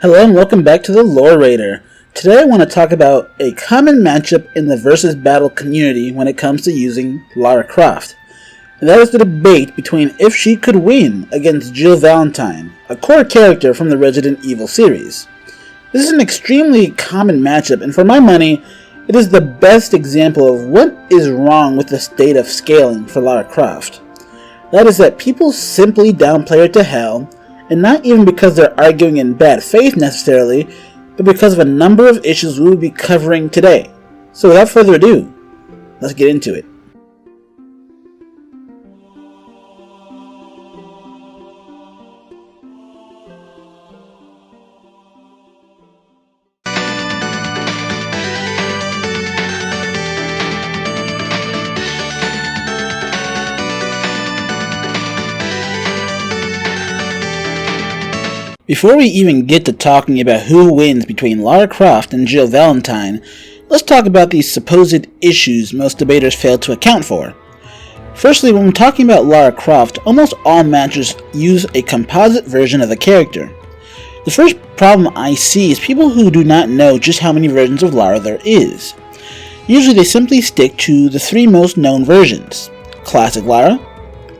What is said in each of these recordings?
Hello and welcome back to the Lore Raider. Today I want to talk about a common matchup in the versus battle community when it comes to using Lara Croft. And that is the debate between if she could win against Jill Valentine, a core character from the Resident Evil series. This is an extremely common matchup, and for my money, it is the best example of what is wrong with the state of scaling for Lara Croft. That is that people simply downplay her to hell, and not even because they're arguing in bad faith necessarily, but because of a number of issues we will be covering today. So without further ado, let's get into it. Before we even get to talking about who wins between Lara Croft and Jill Valentine, let's talk about these supposed issues most debaters fail to account for. Firstly, when we're talking about Lara Croft, almost all matches use a composite version of the character. The first problem I see is people who do not know just how many versions of Lara there is. Usually they simply stick to the three most known versions: Classic Lara,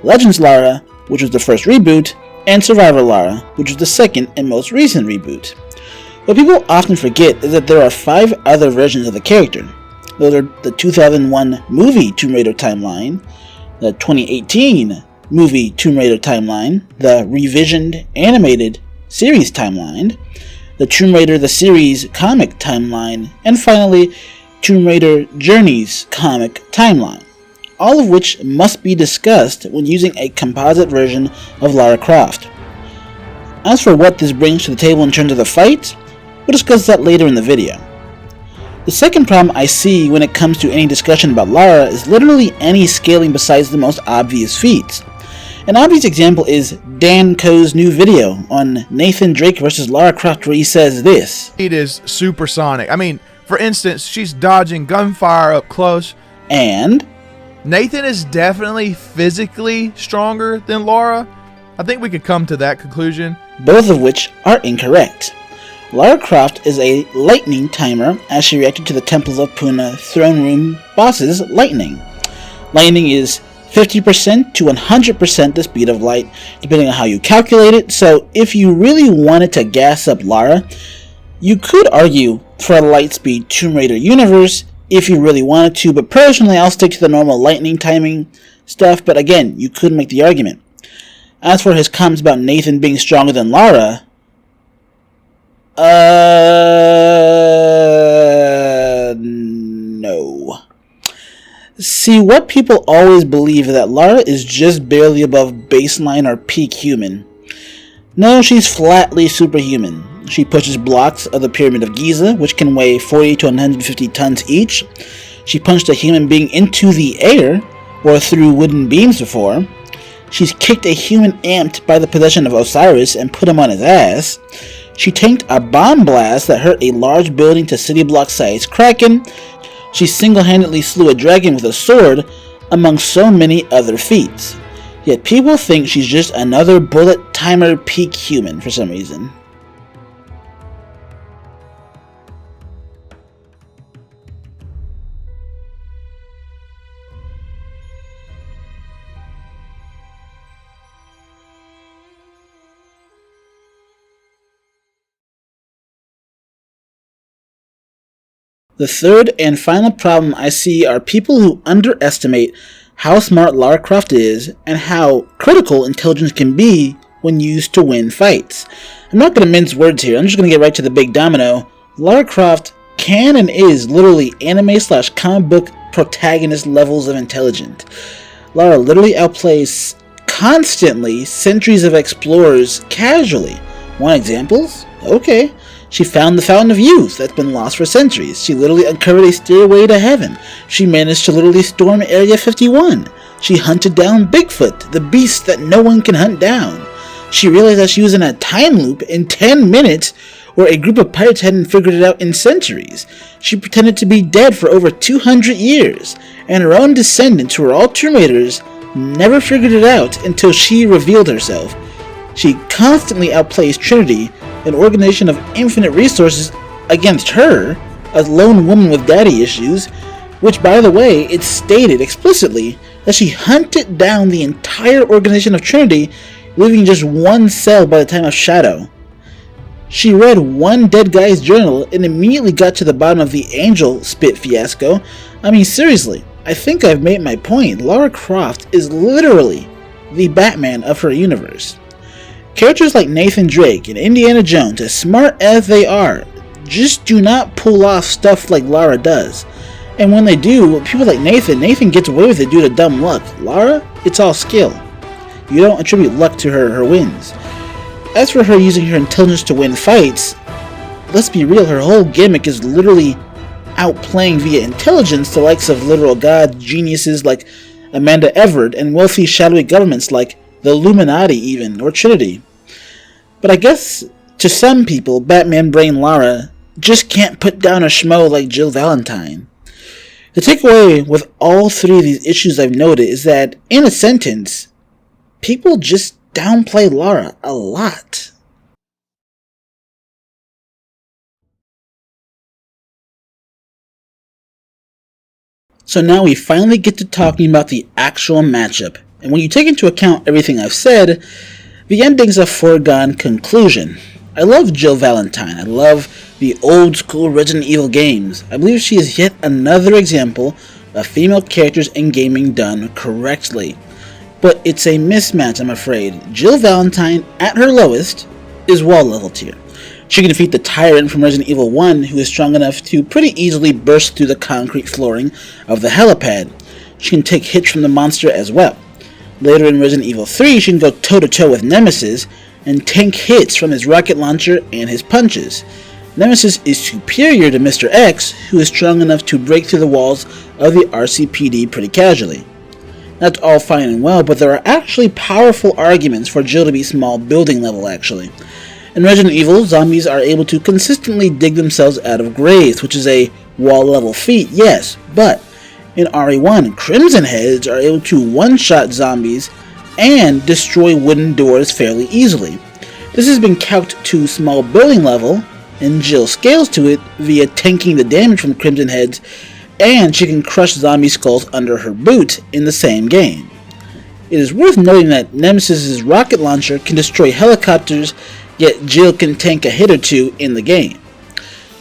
Legends Lara, which was the first reboot, and Survivor Lara, which was the second and most recent reboot. What people often forget is that there are 5 other versions of the character. Those are the 2001 movie Tomb Raider timeline, the 2018 movie Tomb Raider timeline, the revisioned animated series timeline, the Tomb Raider the series comic timeline, and finally Tomb Raider Journeys comic timeline, all of which must be discussed when using a composite version of Lara Croft. As for what this brings to the table in terms of the fight, we'll discuss that later in the video. The second problem I see when it comes to any discussion about Lara is literally any scaling besides the most obvious feats. An obvious example is Dan Coe's new video on Nathan Drake vs. Lara Croft, where he says this: It is supersonic. I mean, for instance, she's dodging gunfire up close. And Nathan is definitely physically stronger than Lara. I think we could come to that conclusion. Both of which are incorrect. Lara Croft is a lightning timer as she reacted to the Temples of Puna throne room boss's lightning. Lightning is 50% to 100% the speed of light, depending on how you calculate it, so if you really wanted to gas up Lara, you could argue for a lightspeed Tomb Raider universe if you really wanted to, but personally I'll stick to the normal lightning timing stuff, but again, you could make the argument. As for his comments about Nathan being stronger than Lara, no. See, what people always believe is that Lara is just barely above baseline or peak human. No, she's flatly superhuman. She pushes blocks of the Pyramid of Giza, which can weigh 40 to 150 tons each. She punched a human being into the air, or through wooden beams before. She's kicked a human amped by the possession of Osiris and put him on his ass. She tanked a bomb blast that hurt a large building to city block size Kraken. She single-handedly slew a dragon with a sword, among so many other feats. Yet people think she's just another bullet timer peak human for some reason. The third and final problem I see are people who underestimate how smart Lara Croft is and how critical intelligence can be when used to win fights. I'm not going to mince words here, I'm just going to get right to the big domino. Lara Croft can and is literally anime/comic book protagonist levels of intelligent. Lara literally outplays constantly centuries of explorers casually. Want examples? Okay. She found the Fountain of Youth that's been lost for centuries. She literally uncovered a stairway to heaven. She managed to literally storm Area 51. She hunted down Bigfoot, the beast that no one can hunt down. She realized that she was in a time loop in 10 minutes where a group of pirates hadn't figured it out in centuries. She pretended to be dead for over 200 years, and her own descendants, who were all Tomb Raiders, never figured it out until she revealed herself. She constantly outplays Trinity, an organization of infinite resources against her, a lone woman with daddy issues, which, by the way, it's stated explicitly that she hunted down the entire organization of Trinity, leaving just one cell by the time of Shadow. She read one dead guy's journal and immediately got to the bottom of the angel spit fiasco. I mean, seriously, I think I've made my point. Lara Croft is literally the Batman of her universe. Characters like Nathan Drake and Indiana Jones, as smart as they are, just do not pull off stuff like Lara does. And when they do, people like Nathan gets away with it due to dumb luck. Lara, it's all skill. You don't attribute luck to her wins. As for her using her intelligence to win fights, let's be real, her whole gimmick is literally outplaying via intelligence the likes of literal gods, geniuses like Amanda Everett, and wealthy shadowy governments like the Illuminati even, or Trinity. But I guess, to some people, Batman Brain Lara just can't put down a schmo like Jill Valentine. The takeaway with all three of these issues I've noted is that, in a sentence, people just downplay Lara a lot. So now we finally get to talking about the actual matchup, and when you take into account everything I've said, the ending's a foregone conclusion. I love Jill Valentine. I love the old school Resident Evil games. I believe she is yet another example of female characters in gaming done correctly. But it's a mismatch, I'm afraid. Jill Valentine, at her lowest, is wall level tier. She can defeat the Tyrant from Resident Evil 1, who is strong enough to pretty easily burst through the concrete flooring of the helipad. She can take hits from the monster as well. Later in Resident Evil 3, she can go toe-to-toe with Nemesis and tank hits from his rocket launcher and his punches. Nemesis is superior to Mr. X, who is strong enough to break through the walls of the RCPD pretty casually. That's all fine and well, but there are actually powerful arguments for Jill to be small building level, actually. In Resident Evil, zombies are able to consistently dig themselves out of graves, which is a wall level feat, yes, but in RE1, Crimson Heads are able to one-shot zombies and destroy wooden doors fairly easily. This has been calced to small building level, and Jill scales to it via tanking the damage from Crimson Heads, and she can crush zombie skulls under her boot in the same game. It is worth noting that Nemesis' rocket launcher can destroy helicopters, yet Jill can tank a hit or two in the game.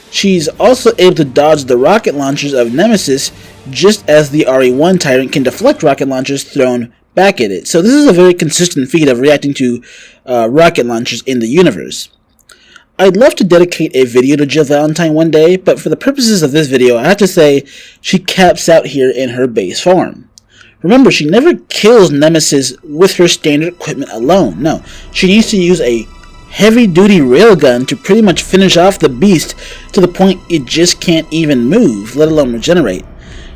She's also able to dodge the rocket launchers of Nemesis, just as the RE1 Tyrant can deflect rocket launchers thrown back at it. So this is a very consistent feat of reacting to rocket launchers in the universe. I'd love to dedicate a video to Jill Valentine one day, but for the purposes of this video, I have to say she caps out here in her base form. Remember, she never kills Nemesis with her standard equipment alone. No, she needs to use a heavy-duty railgun to pretty much finish off the beast to the point it just can't even move, let alone regenerate.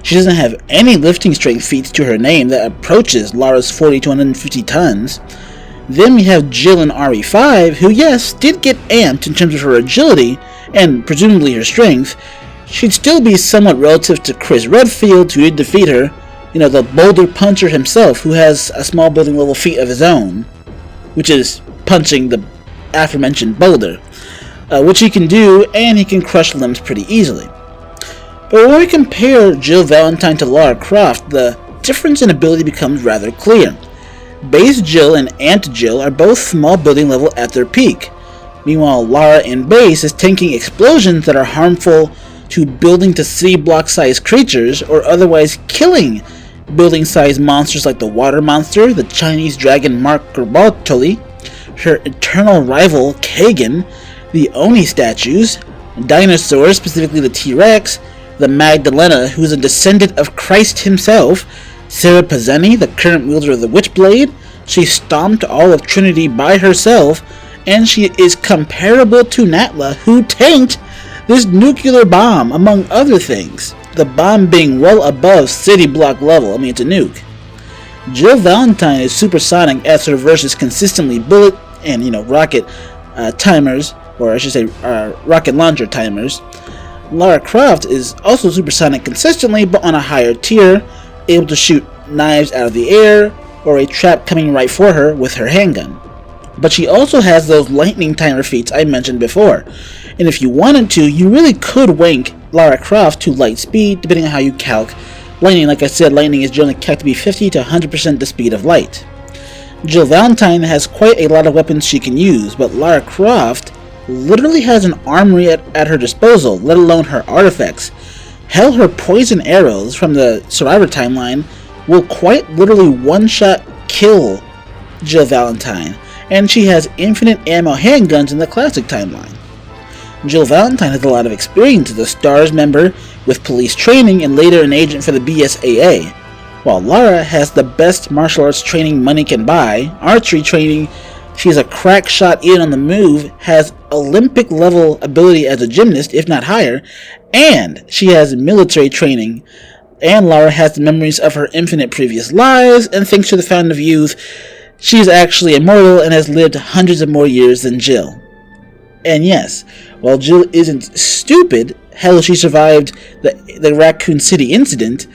She doesn't have any lifting strength feats to her name that approaches Lara's 40 to 150 tons. Then we have Jill in RE5, who, yes, did get amped in terms of her agility, and presumably her strength. She'd still be somewhat relative to Chris Redfield, who did defeat her, the boulder puncher himself, who has a small building level feat of his own, which is punching the aforementioned boulder, which he can do, and he can crush limbs pretty easily. But when we compare Jill Valentine to Lara Croft, the difference in ability becomes rather clear. Base Jill and Ant Jill are both small building level at their peak. Meanwhile, Lara in base is tanking explosions that are harmful to building to city block sized creatures, or otherwise killing building sized monsters like the water monster, the Chinese dragon Mark Bartoli, her eternal rival Kagan, the Oni statues, dinosaurs, specifically the T-Rex, the Magdalena, who is a descendant of Christ himself, Sarah Pazzani, the current wielder of the Witchblade. She stomped all of Trinity by herself, and she is comparable to Natla, who tanked this nuclear bomb, among other things. The bomb being well above city block level. I mean, it's a nuke. Jill Valentine is supersonic as her versus consistently bullet and, rocket timers, or I should say rocket launcher timers. Lara Croft is also supersonic consistently, but on a higher tier, able to shoot knives out of the air, or a trap coming right for her with her handgun. But she also has those lightning timer feats I mentioned before. And if you wanted to, you really could wank Lara Croft to light speed, depending on how you calc lightning. Like I said, lightning is generally calculated to be 50 to 100% the speed of light. Jill Valentine has quite a lot of weapons she can use, but Lara Croft literally has an armory at her disposal, let alone her artifacts. Hell, her poison arrows from the Survivor timeline will quite literally one-shot kill Jill Valentine, and she has infinite ammo handguns in the classic timeline. Jill Valentine has a lot of experience as a STARS member with police training and later an agent for the BSAA, while Lara has the best martial arts training money can buy, archery training. She's a crack shot in on the move, has Olympic level ability as a gymnast, if not higher, and she has military training. And Lara has the memories of her infinite previous lives, and thanks to the Fountain of Youth, she's actually immortal and has lived hundreds of more years than Jill. And yes, while Jill isn't stupid, hell, she survived the Raccoon City incident,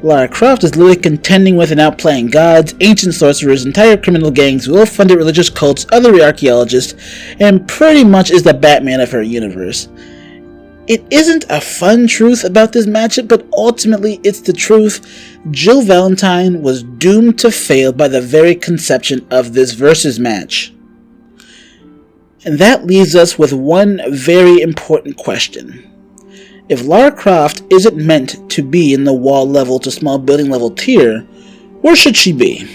Lara Croft is literally contending with and outplaying gods, ancient sorcerers, entire criminal gangs, well-funded religious cults, other archaeologists, and pretty much is the Batman of her universe. It isn't a fun truth about this matchup, but ultimately it's the truth. Jill Valentine was doomed to fail by the very conception of this versus match. And that leaves us with one very important question. If Lara Croft isn't meant to be in the wall level to small building level tier, where should she be?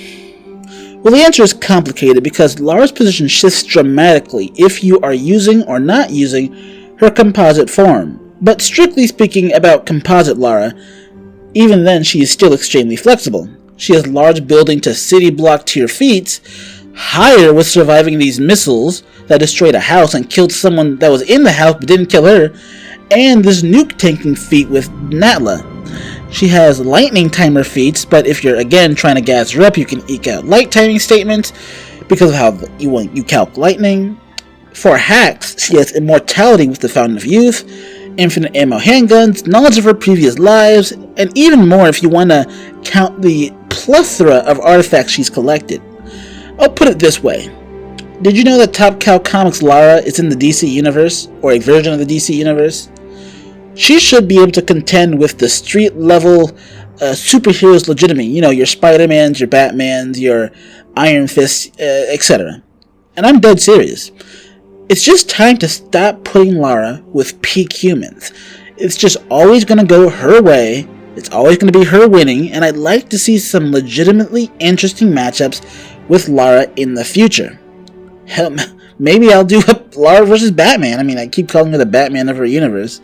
Well, the answer is complicated because Lara's position shifts dramatically if you are using or not using her composite form. But strictly speaking about composite Lara, even then she is still extremely flexible. She has large building to city block tier feats, higher with surviving these missiles that destroyed a house and killed someone that was in the house but didn't kill her, and this nuke tanking feat with Natla. She has lightning timer feats, but if you're again trying to gas her up, you can eke out light timing statements because of how you calc lightning. For hacks, she has immortality with the Fountain of Youth, infinite ammo handguns, knowledge of her previous lives, and even more if you want to count the plethora of artifacts she's collected. I'll put it this way. Did you know that Top Cow Comics Lara is in the DC universe, or a version of the DC universe? She should be able to contend with the street level superheroes legitimately. You know, your Spider-Mans, your Batmans, your Iron Fists, etc. And I'm dead serious. It's just time to stop putting Lara with peak humans. It's just always going to go her way. It's always going to be her winning. And I'd like to see some legitimately interesting matchups with Lara in the future. Hell, maybe I'll do a Lara versus Batman. I mean, I keep calling her the Batman of her universe.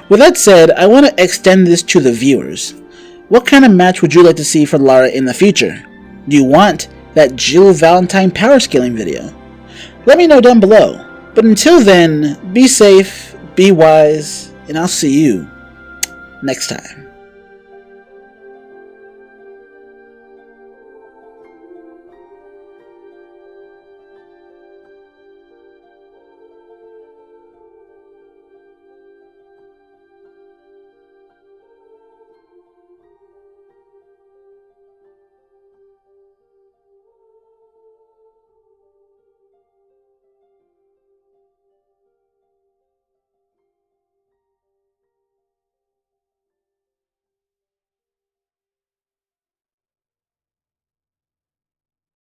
With that said, I want to extend this to the viewers. What kind of match would you like to see for Lara in the future? Do you want that Jill Valentine power scaling video? Let me know down below. But until then, be safe, be wise, and I'll see you next time.